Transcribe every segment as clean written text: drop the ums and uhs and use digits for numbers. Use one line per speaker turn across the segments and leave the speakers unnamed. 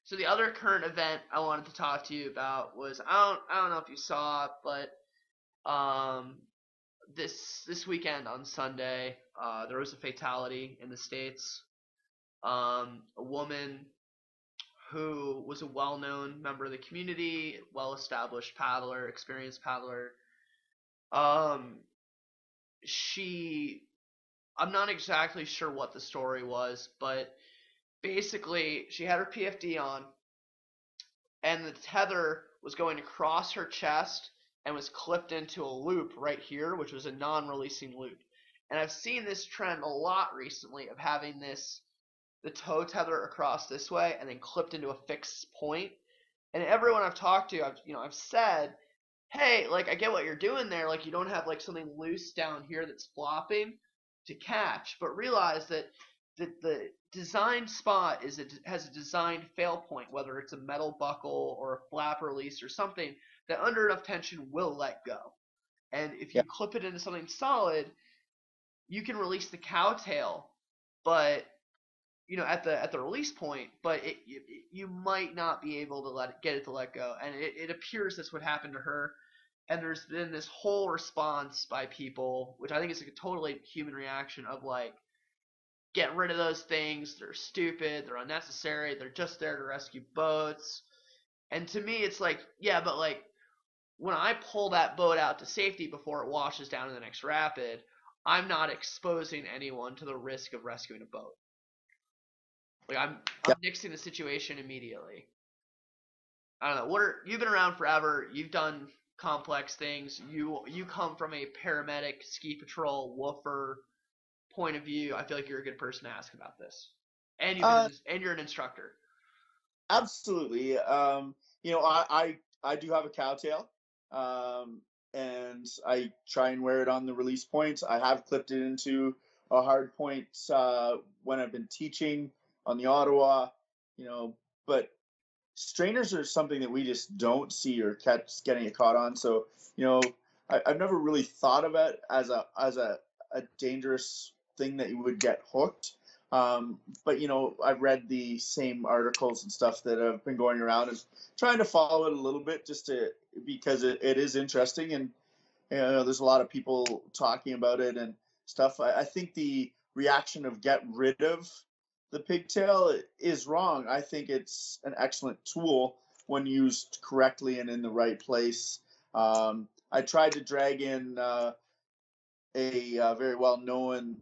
So the other current event I wanted to talk to you about was I don't know if you saw it, but this weekend on Sunday, there was a fatality in the States. A woman who was a well-known member of the community, well-established paddler, experienced paddler. Um, she, I'm not exactly sure what the story was, but basically she had her PFD on, and the tether was going across her chest and was clipped into a loop right here, which was a non-releasing loop. And I've seen this trend a lot recently of having the toe tether across this way and then clipped into a fixed point. And everyone I've talked to, I've said, hey, like I get what you're doing there. Like you don't have like something loose down here that's flopping to catch, but realize that the design spot has a designed fail point, whether it's a metal buckle or a flap release or something that under enough tension will let go. And if
Yeah.
you clip it into something solid, you can release the cowtail, but at the release point, but you might not be able to get it to let go, and it appears that's what happened to her. And there's been this whole response by people, which I think is like a totally human reaction of like, get rid of those things. They're stupid. They're unnecessary. They're just there to rescue boats. And to me, it's like, yeah, but like when I pull that boat out to safety before it washes down in the next rapid, I'm not exposing anyone to the risk of rescuing a boat. Like I'm nixing the situation immediately. I don't know. You've been around forever. You've done complex things. You come from a paramedic, ski patrol, woofer point of view. I feel like you're a good person to ask about this. And
Uh,
you're an instructor.
Absolutely. I do have a cowtail, um, and I try and wear it on the release point. I have clipped it into a hard point when I've been teaching on the Ottawa, you know, but strainers are something that we just don't see or catch getting it caught on. So, you know, I've never really thought of it as a dangerous thing that you would get hooked. But I've read the same articles and stuff that have been going around and trying to follow it a little bit just to because it is interesting and there's a lot of people talking about it and stuff. I think the reaction of get rid of the pigtail is wrong. I think it's an excellent tool when used correctly and in the right place. I tried to drag in a very well known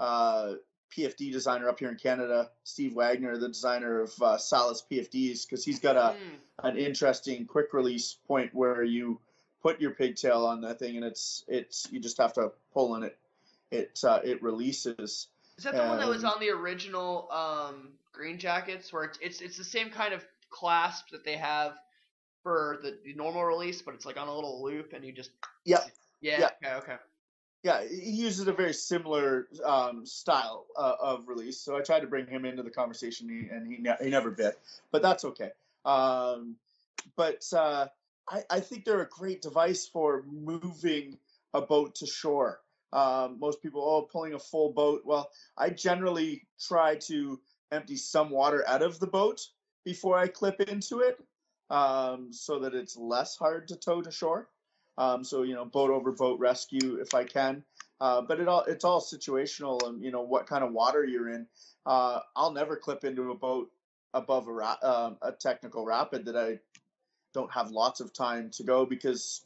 uh, PFD designer up here in Canada, Steve Wagner, the designer of Salas PFDs, because he's got
Mm.
an interesting quick release point where you put your pigtail on that thing and it's you just have to pull and it releases.
Is that the one that was
And
on the original Green Jackets, where it's the same kind of clasp that they have for the normal release, but it's like on a little loop, and you just
yeah,
yeah,
yeah,
okay.
yeah, he uses a very similar style of release. So I tried to bring him into the conversation, and he never bit, but that's okay. Um, but I think they're a great device for moving a boat to shore. Most people, pulling a full boat. Well, I generally try to empty some water out of the boat before I clip into it, so that it's less hard to tow to shore. So boat over boat rescue if I can. But it's all situational, and what kind of water you're in. I'll never clip into a boat above a technical rapid that I don't have lots of time to go because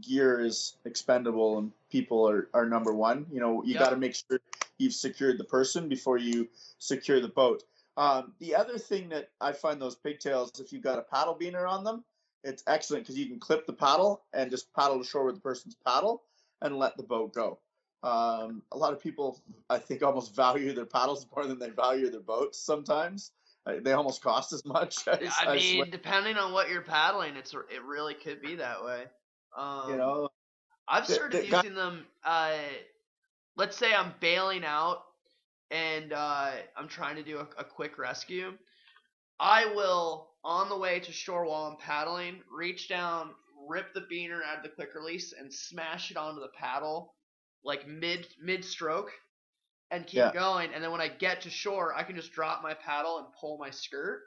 gear is expendable and people are number one. You got
Yep.
to make sure you've secured the person before you secure the boat. The other thing that I find those pigtails, if you've got a paddle beaner on them, it's excellent because you can clip the paddle and just paddle to shore with the person's paddle and let the boat go. A lot of people, I think, almost value their paddles more than they value their boats sometimes. They almost cost as much.
I
I swear.
mean, depending on what you're paddling, it really could be that way.
You
Um,
know,
I've started
the guy.
using them. Let's say I'm bailing out and I'm trying to do a quick rescue. I will, on the way to shore while I'm paddling, reach down, rip the beaner out of the quick release, and smash it onto the paddle, like mid stroke, and keep
Yeah,
going. And then when I get to shore, I can just drop my paddle and pull my skirt,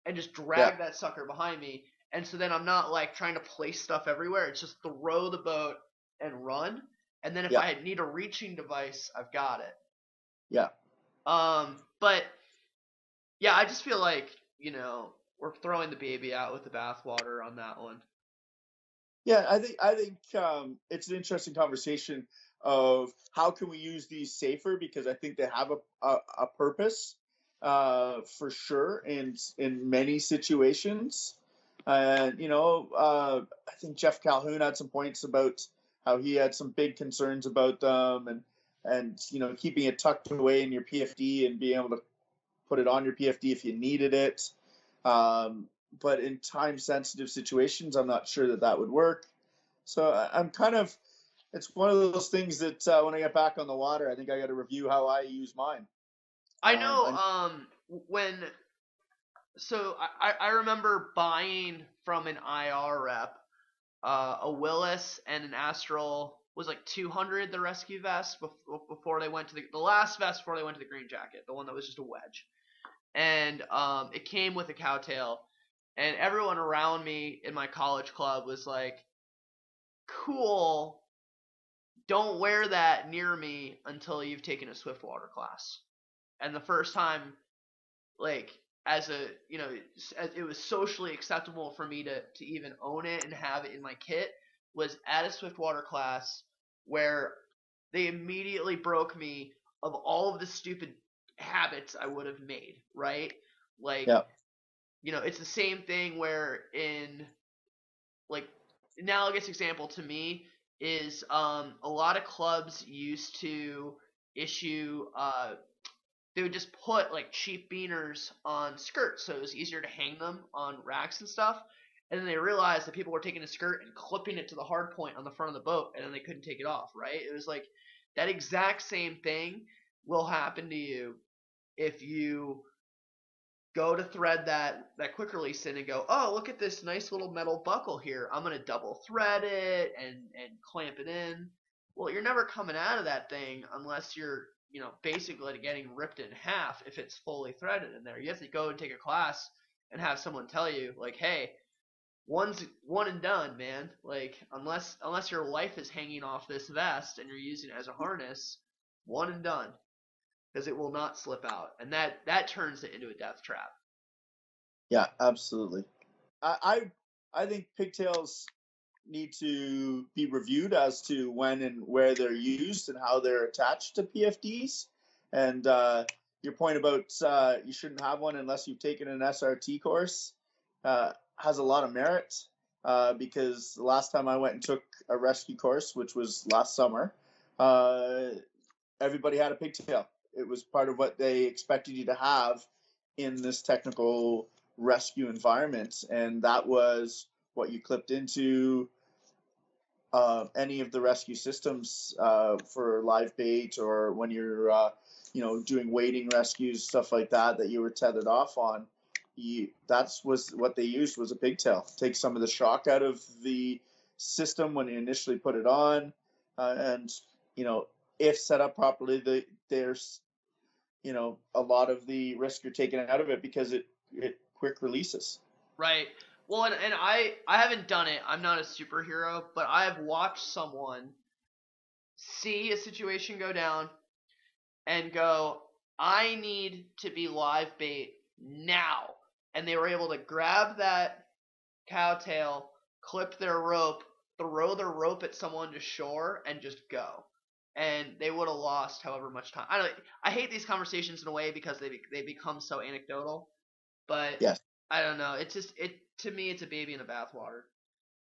and just
Yeah.
drag that sucker behind me. And so then I'm not like trying to place stuff everywhere. It's just throw the boat and run. And then if
Yeah.
I need a reaching device, I've got it.
Yeah.
But yeah, I just feel like, we're throwing the baby out with the bathwater on that one.
Yeah, I think it's an interesting conversation of how can we use these safer, because I think they have a purpose for sure in many situations. And I think Jeff Calhoun had some points about how he had some big concerns about them, and keeping it tucked away in your PFD and being able to put it on your PFD if you needed it. Um, but in time sensitive situations, I'm not sure that that would work. So I'm kind of, it's one of those things that when I get back on the water, I think I got to review how I use mine.
I know,
And
when so I remember buying from an IR rep a Willis and an Astral was like 200, the rescue vest before they went to the last vest before they went to the green jacket, the one that was just a wedge. And it came with a cowtail, and everyone around me in my college club was like, cool, don't wear that near me until you've taken a Swiftwater class. And the first time, like, as a as it was socially acceptable for me to even own it and have it in my kit, was at a Swiftwater class where they immediately broke me of all of the stupid habits I would have made, right? Like,
yeah,
it's the same thing where in, like, analogous example to me is a lot of clubs used to issue they would just put like cheap beaners on skirts so it was easier to hang them on racks and stuff. And then they realized that people were taking a skirt and clipping it to the hard point on the front of the boat, and then they couldn't take it off, right? It was like that exact same thing will happen to you if you go to thread that quick release in and go, oh, look at this nice little metal buckle here. I'm gonna double thread it and clamp it in. Well, you're never coming out of that thing unless you're basically getting ripped in half if it's fully threaded in there. You have to go and take a class and have someone tell you like, hey, one's one and done, man. Like, unless your life is hanging off this vest and you're using it as a harness, one and done, because it will not slip out, and that turns it into a death trap.
yeah, absolutely. I think pigtails need to be reviewed as to when and where they're used and how they're attached to PFDs. And your point about you shouldn't have one unless you've taken an SRT course has a lot of merit, because the last time I went and took a rescue course, which was last summer, uh, everybody had a pigtail. It was part of what they expected you to have in this technical rescue environment, and that was what you clipped into any of the rescue systems for live bait, or when you're doing wading rescues, stuff like that, that you were tethered off on. That's was what they used, was a pigtail. Take some of the shock out of the system when you initially put it on, and if set up properly, there's a lot of the risk you're taking out of it, because it quick releases.
Right. Well, and I haven't done it. I'm not a superhero, but I have watched someone see a situation go down and go, I need to be live bait now. And they were able to grab that cowtail, clip their rope, throw their rope at someone to shore, and just go. And they would have lost however much time. I hate these conversations in a way because they become so anecdotal, but
Yes.
I don't know. It's just, it to me it's a baby in a bathwater.